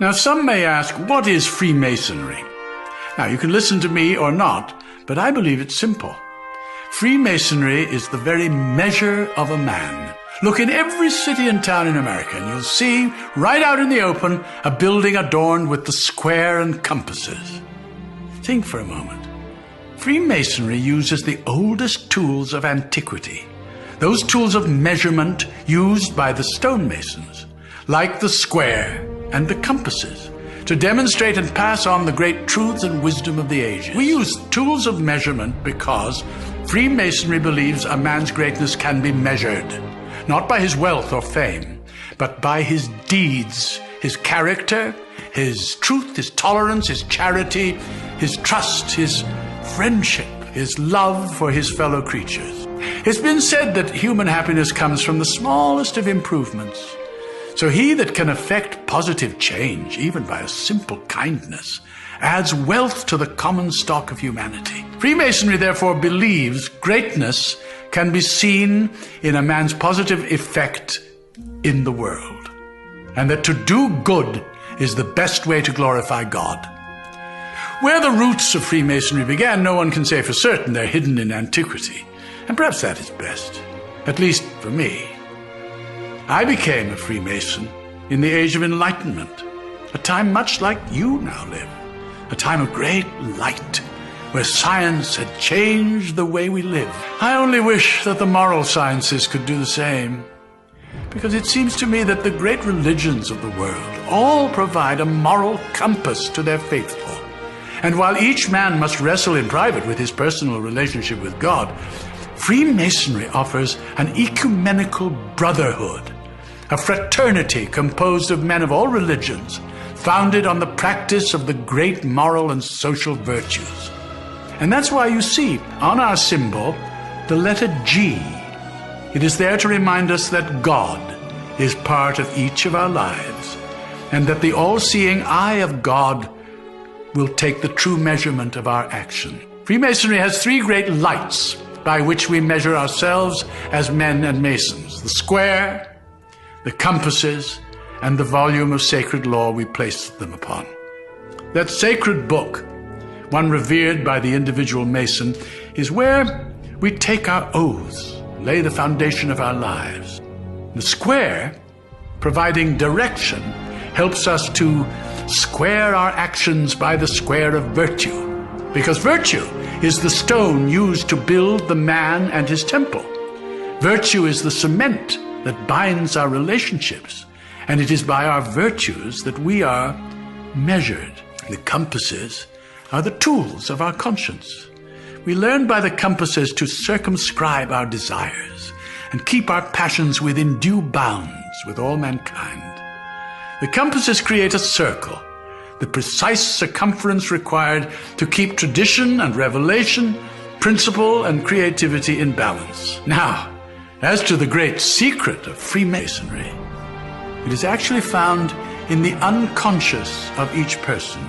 Now, some may ask, what is Freemasonry? Now, you can listen to me or not, but I believe it's simple. Freemasonry is the very measure of a man. Look in every city and town in America, and you'll see, right out in the open, a building adorned with the square and compasses. Think for a moment. Freemasonry uses the oldest tools of antiquity, those tools of measurement used by the stonemasons, like the square and the compasses, to demonstrate and pass on the great truths and wisdom of the ages. We use tools of measurement because Freemasonry believes a man's greatness can be measured, not by his wealth or fame, but by his deeds, his character, his truth, his tolerance, his charity, his trust, his friendship, his love for his fellow creatures. It's been said that human happiness comes from the smallest of improvements. So he that can effect positive change, even by a simple kindness, adds wealth to the common stock of humanity. Freemasonry therefore believes greatness can be seen in a man's positive effect in the world, and that to do good is the best way to glorify God. Where the roots of Freemasonry began, no one can say for certain. They're hidden in antiquity, and perhaps that is best, at least for me. I became a Freemason in the Age of Enlightenment, a time much like you now live, a time of great light, where science had changed the way we live. I only wish that the moral sciences could do the same, because it seems to me that the great religions of the world all provide a moral compass to their faithful. And while each man must wrestle in private with his personal relationship with God, Freemasonry offers an ecumenical brotherhood, a fraternity composed of men of all religions, founded on the practice of the great moral and social virtues. And that's why you see on our symbol the letter G. It is there to remind us that God is part of each of our lives, and that the all-seeing eye of God will take the true measurement of our action. Freemasonry has three great lights by which we measure ourselves as men and masons: the square, the compasses, and the volume of sacred law we place them upon. That sacred book, one revered by the individual mason, is where we take our oaths, lay the foundation of our lives. The square, providing direction, helps us to square our actions by the square of virtue, because virtue is the stone used to build the man and his temple. Virtue is the cement that binds our relationships, and it is by our virtues that we are measured. The compasses are the tools of our conscience. We learn by the compasses to circumscribe our desires and keep our passions within due bounds with all mankind. The compasses create a circle, the precise circumference required to keep tradition and revelation, principle and creativity in balance. Now, as to the great secret of Freemasonry, it is actually found in the unconscious of each person.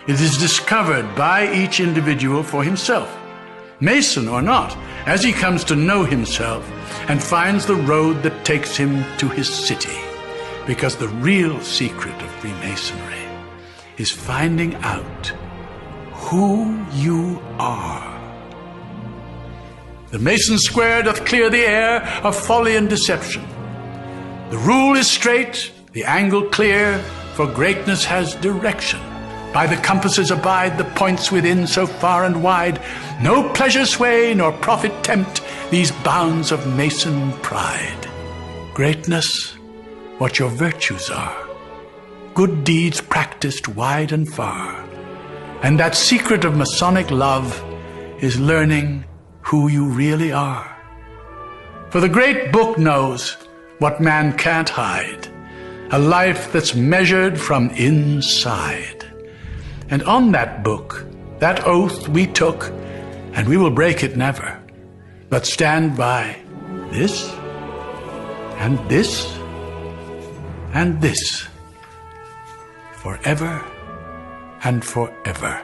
It is discovered by each individual for himself, Mason or not, as he comes to know himself and finds the road that takes him to his city. Because the real secret of Freemasonry is finding out who you are. The Mason square doth clear the air of folly and deception. The rule is straight, the angle clear, for greatness has direction. By the compasses abide the points within so far and wide. No pleasure sway nor profit tempt these bounds of Mason pride. Greatness, what your virtues are. Good deeds practiced wide and far. And that secret of Masonic love is learning who you really are. For the great book knows what man can't hide, a life that's measured from inside. And on that book, that oath we took, and we will break it never, but stand by this, and this, and this, forever and forever.